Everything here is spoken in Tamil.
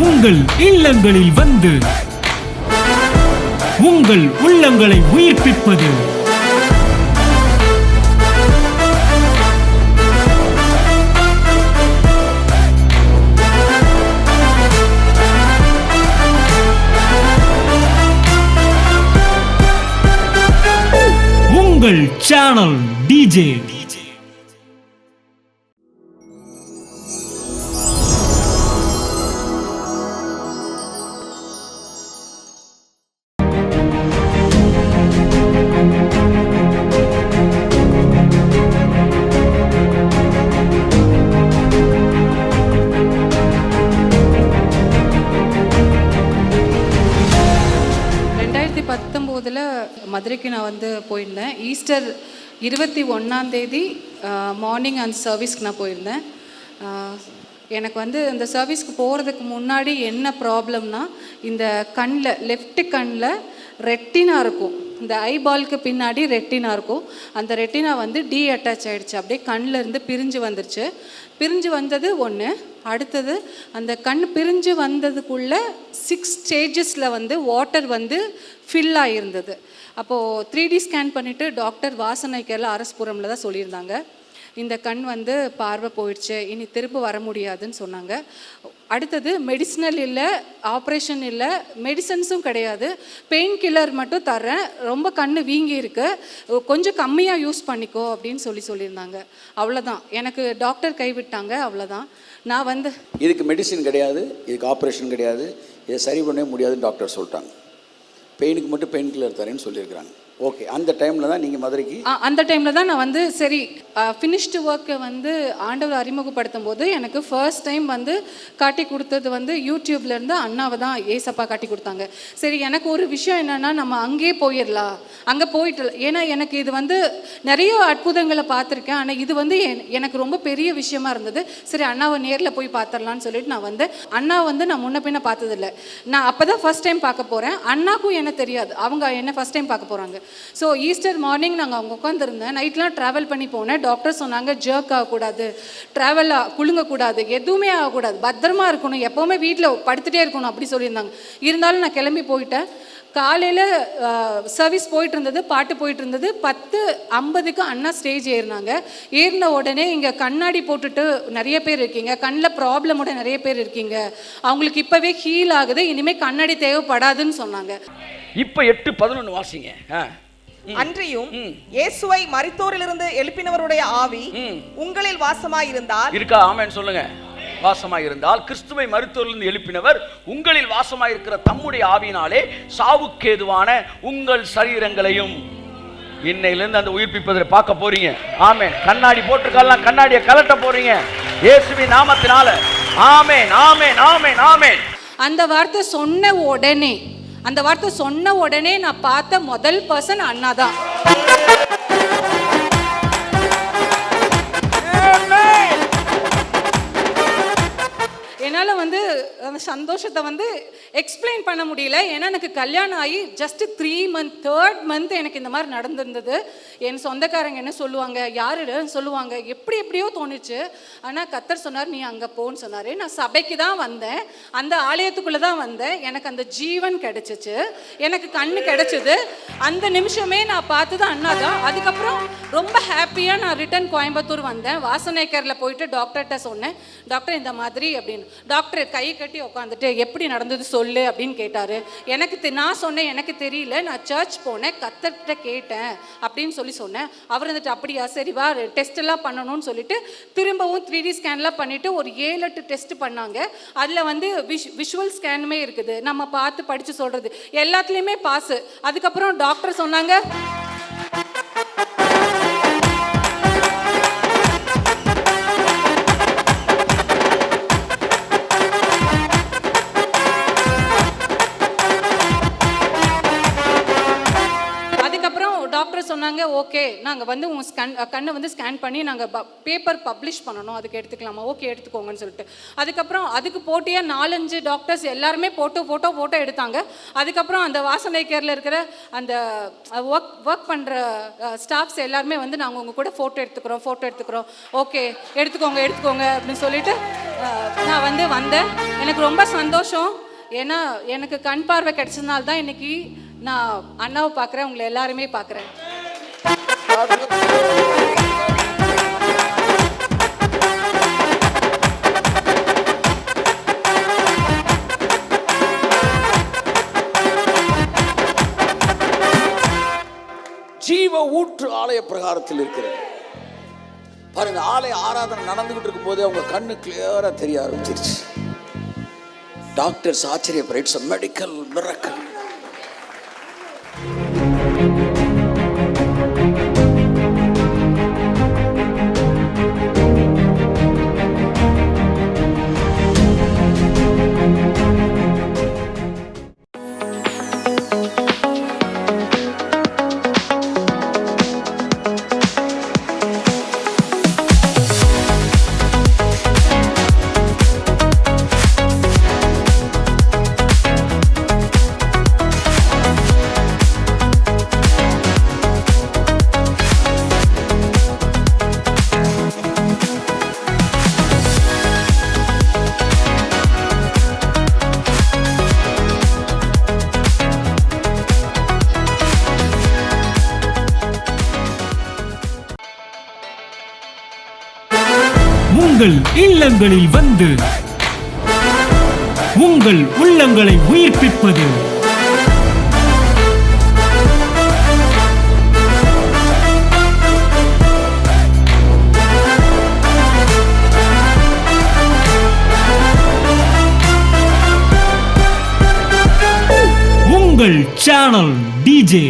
உங்கள் இல்லங்களில் வந்து உங்கள் உள்ளங்களை உயிர்ப்பிப்பது உங்கள் சேனல் டிஜே. 2019 மதுரைக்கு நான் வந்து போயிருந்தேன். ஈஸ்டர் 21ஆம் தேதி மார்னிங் அந்த சர்வீஸ்க்கு நான் போயிருந்தேன். எனக்கு வந்து இந்த சர்வீஸ்க்கு போகிறதுக்கு முன்னாடி என்ன ப்ராப்ளம்னா, இந்த கண்ணில் லெஃப்ட் கண்ணில் ரெட்டினா இருக்கும். இந்த ஐபால்க்கு பின்னாடி ரெட்டினா இருக்கும். அந்த ரெட்டினா வந்து அட்டாச் ஆகிடுச்சு. அப்படியே கண்ணில் இருந்து பிரிஞ்சு வந்துருச்சு. பிரிஞ்சு வந்தது ஒன்று. அடுத்தது அந்த கண் பிரிஞ்சு வந்ததுக்குள்ளே 6 ஸ்டேஜஸில் வந்து வாட்டர் வந்து ஃபில் ஆகியிருந்தது. அப்போது 3D ஸ்கேன் பண்ணிவிட்டு டாக்டர் வாசனைக்கெல்லாம் அரஸ்புரமில் தான் சொல்லியிருந்தாங்க, இந்த கண் வந்து பார்வை போயிடுச்சு, இனி திரும்ப வர முடியாதுன்னு சொன்னாங்க. அடுத்தது மெடிசினல் இல்லை, ஆப்ரேஷன் இல்லை, மெடிசன்ஸும் கிடையாது, பெயின் கில்லர் மட்டும் தர்றேன், ரொம்ப கண் வீங்கி இருக்கு, கொஞ்சம் கம்மியாக யூஸ் பண்ணிக்கோ அப்படின்னு சொல்லியிருந்தாங்க. அவ்வளோதான், எனக்கு டாக்டர் கைவிட்டாங்க. அவ்வளோதான். நான் வந்து இதுக்கு மெடிசின் கிடையாது, இதுக்கு ஆப்ரேஷன் கிடையாது, இதை சரி பண்ணவே முடியாதுன்னு டாக்டர் சொல்லிட்டாங்க. பெயினுக்கு மட்டும் பெயின் கில்லர் தரேன்னு சொல்லியிருக்கிறாங்க. ஓகே, அந்த டைமில் தான் நீங்கள் மதுரைக்கு அந்த டைமில் தான் நான் வந்து சரி ஃபினிஷ்டு ஒர்க்கை வந்து ஆண்டவர் அறிமுகப்படுத்தும் போது எனக்கு ஃபர்ஸ்ட் டைம் வந்து காட்டி கொடுத்தது வந்து யூடியூப்லேருந்து அண்ணாவை தான் ஏசப்பா காட்டி கொடுத்தாங்க. சரி, எனக்கு ஒரு விஷயம் என்னென்னா, நம்ம அங்கேயே போயிடலாம், அங்கே போயிட்டு, ஏன்னா எனக்கு இது வந்து நிறைய அற்புதங்களை பார்த்துருக்கேன், ஆனால் இது வந்து எனக்கு ரொம்ப பெரிய விஷயமா இருந்தது. சரி, அண்ணாவை நேரில் போய் பார்த்துடலான்னு சொல்லிட்டு நான் வந்து அண்ணா வந்து நான் முன்ன பின்ன பார்த்ததில்லை. நான் அப்போ தான் ஃபஸ்ட் டைம் பார்க்க போகிறேன். அண்ணாக்கும் என்ன தெரியாது, அவங்க என்ன ஃபஸ்ட் டைம் பார்க்க போகிறாங்க. ஸோ ஈஸ்டர் மார்னிங் நாங்கள் அவங்க உட்காந்துருந்தேன். நைட்லாம் ட்ராவல் பண்ணி போனேன். டாக்டர் சொன்னாங்க ஜர்க் ஆகக்கூடாது, ட்ராவல் குலுங்கக்கூடாது, எதுவுமே ஆகக்கூடாது, பத்திரமா இருக்கணும், எப்போவுமே வீட்டில் படுத்துகிட்டே இருக்கணும் அப்படி சொல்லியிருந்தாங்க. இருந்தாலும் நான் கிளம்பி போயிட்டேன். காலையில் சர்வீஸ் போயிட்டு இருந்தது, பாட்டு போயிட்டு இருந்தது. 10:50க்கு அண்ணா ஸ்டேஜ் ஏறினாங்க. ஏறின உடனே இங்கே கண்ணாடி போட்டுட்டு நிறைய பேர் இருக்கீங்க, கண்ணில் ப்ராப்ளமோட நிறைய பேர் இருக்கீங்க, அவங்களுக்கு இப்போவே ஹீல் ஆகுது, இனிமேல் கண்ணாடி தேவைப்படாதுன்னு சொன்னாங்க. இப்போ 8:11 வாசிங்க. அன்றியும் இயேசுவை மரித்தோரிலிருந்து எழுப்பினவருடைய ஆவி உங்களில் வாசமாயிருந்தால் இருக்கா? ஆமென் சொல்லுங்க. வாசமாயிருந்தால், கிறிஸ்துவை மரித்தோரிலிருந்து எழுப்பினவர் உங்களில் வாசமாயிருக்கிற தம்முடைய ஆவியினாலே சாவுக்கேதுவான உங்கள் சரீரங்களையும் இன்னையிலிருந்து அந்த உயிர்ப்பிப்பதை பார்க்க போறீங்க. ஆமென். கண்ணாடி போட்டுக்கலாம், கண்ணாடியை கலட்ட போறீங்க இயேசுவின் நாமத்தினால. ஆமென், ஆமென், ஆமென், ஆமென். அந்த வார்த்தை சொன்ன உடனே நான் பார்த்த முதல் பர்சன் அண்ணா தான். என்னால் வந்து அந்த சந்தோஷத்தை வந்து எக்ஸ்பிளைன் பண்ண முடியல. ஏன்னா எனக்கு கல்யாணம் ஆகி ஜஸ்ட் 3 மந்த், 3rd மந்த் எனக்கு இந்த மாதிரி நடந்திருந்தது. என் சொந்தக்காரங்க என்ன சொல்லுவாங்க, யாருன்னு சொல்லுவாங்க, எப்படியோ தோணுச்சு. ஆனால் கர்த்தர் சொன்னார், நீ அங்கே போன்னு சொன்னார். நான் சபைக்கு தான் வந்தேன், அந்த ஆலயத்துக்குள்ளே தான் வந்தேன். எனக்கு அந்த ஜீவன் கிடைச்சிச்சு, எனக்கு கண்ணு கிடைச்சிது. அந்த நிமிஷமே நான் பார்த்தது அண்ணா தான். அதுக்கப்புறம் ரொம்ப ஹாப்பியாக நான் ரிட்டன் கோயம்புத்தூர் வந்தேன். வாசனைக்கரில் போயிட்டு டாக்டர்கிட்ட சொன்னேன், டாக்டர் இந்த மாதிரி அப்படின்னு. டாக்டர் கை கட்டி உட்காந்துட்டு எப்படி நடந்தது சொல்லு அப்படின்னு கேட்டார். நான் சொன்னேன் எனக்கு தெரியல, நான் சர்ச் போனேன், கர்த்தர்கிட்ட கேட்டேன் அப்படின்னு சொன்னேன். அவர் வந்துட்டு அப்படியா, சரி வா டெஸ்ட் எல்லாம் பண்ணணும்னு சொல்லிட்டு திரும்பவும் 3D ஸ்கேன்லாம் பண்ணிட்டு ஒரு 7-8 டெஸ்ட் பண்ணாங்க. அதில் வந்து விஷுவல் ஸ்கேனுமே இருக்குது, நம்ம பார்த்து படித்து சொல்கிறது எல்லாத்துலேயுமே பாஸு. அதுக்கப்புறம் டாக்டர் சொன்னாங்க, சொன்னாங்க ஓகே, நாங்கள் வந்து உங்கள் கண்ணை வந்து ஸ்கேன் பண்ணி நாங்கள் பேப்பர் பப்ளிஷ் பண்ணணும், அதுக்கு எடுத்துக்கலாமா? ஓகே எடுத்துக்கோங்கன்னு சொல்லிட்டு அதுக்கப்புறம் அதுக்கு போட்டியாக 4-5 டாக்டர்ஸ் எல்லாருமே ஃபோட்டோ எடுத்தாங்க. அதுக்கப்புறம் அந்த வாசனை கேரில் இருக்கிற அந்த ஒர்க் பண்ணுற ஸ்டாஃப்ஸ் எல்லாருமே வந்து நாங்கள் உங்கள் கூட ஃபோட்டோ எடுத்துக்கிறோம், ஓகே எடுத்துக்கோங்க அப்படின்னு சொல்லிட்டு நான் வந்து வந்தேன். எனக்கு ரொம்ப சந்தோஷம். ஏன்னா எனக்கு கண் பார்வை கிடைச்சதுனால தான் இன்னைக்கு நான் அண்ணாவை பார்க்குறேன், உங்களை எல்லாருமே பார்க்குறேன். ஜீவ ஊற்று ஆலய பிரகாரத்தில் இருக்கிறது. பாருங்க, ஆலய ஆராதனை நடந்துகிட்டு இருக்கும் போது அவங்க கண்ணு கிளியரா தெரிய ஆரம்பிச்சிருச்சு. டாக்டர்ஸ் ஆச்சரியப்படுற, இட்ஸ் a medical miracle. உங்கள் இல்லங்களில் வந்து உங்கள் உள்ளங்களை உயிர்ப்பிப்பது உங்கள் சேனல் டிஜே.